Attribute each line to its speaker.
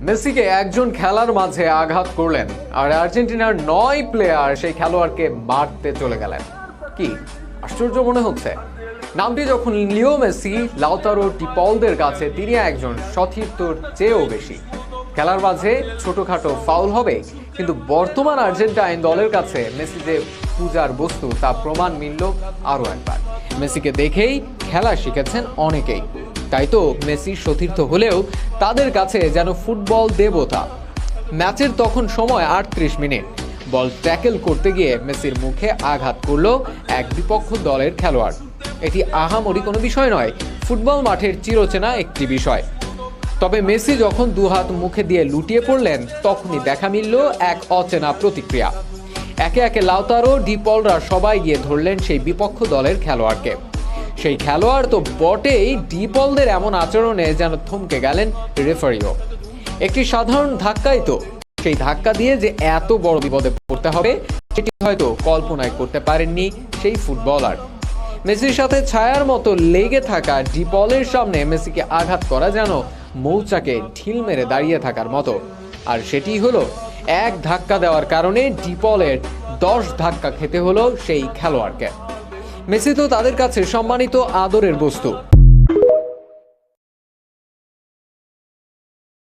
Speaker 1: মেসিকে একজন খেলার মাঝে আঘাত করলেন আর আর্জেন্টিনার 9 প্লেয়ার সেই খেলোয়াড়কে মারতে চলে গেলেন। কি আশ্চর্য মনে হচ্ছে। নামটি যখন লিও মেসি, লাউতারো ডিপলদের কাছে তিনি একজন সতীর্থর চেয়েও বেশি। খেলার মাঝে ছোটখাটো ফাউল হবে, কিন্তু বর্তমান আর্জেন্টাইন দলের কাছে মেসি যে পূজার বস্তু তা প্রমাণ মিলল আরও একবার। মেসিকে দেখেই খেলা শিখেছেন অনেকেই, তাই তো মেসি সতীর্থ হলেও তাদের কাছে যেন ফুটবল দেবতা। ম্যাচের তখন সময় 38 মিনিট। বল ট্যাকেল করতে গিয়ে মেসির মুখে আঘাত করলো এক বিপক্ষ দলের খেলোয়াড়। এটি আহামরি কোনো বিষয় নয়, ফুটবল মাঠের চিরচেনা একটি বিষয়। তবে মেসি যখন দুহাত মুখে দিয়ে লুটিয়ে পড়লেন, তখনই দেখা মিলল এক অচেনা প্রতিক্রিয়া। একে একে লাউতারো, ডিপলরা সবাই গিয়ে ধরলেন সেই বিপক্ষ দলের খেলোয়াড়কে। সেই খেলোয়াড় তো বটেই, ডিপলদের এমন আচরণে যেন থমকে গেলেন রেফারিও। একটি সাধারণ ধাক্কাই তো, সেই ধাক্কা দিয়ে যে এত বড় বিপদে পড়তে হবে সেটি হয়তো কল্পনাই করতে পারেননি সেই ফুটবলার। মেসির সাথে ছায়ার মতো লেগে থাকা ডিপলের সামনে মেসিকে আঘাত করা যেন মৌচাকে ঢিল মেরে দাঁড়িয়ে থাকার মতো। আর সেটি হলো, এক ধাক্কা দেওয়ার কারণে ডিপলের 10 ধাক্কা খেতে হলো সেই খেলোয়াড়কে। মেসি তো তাদের কাছে সম্মানিত আদরের বস্তু।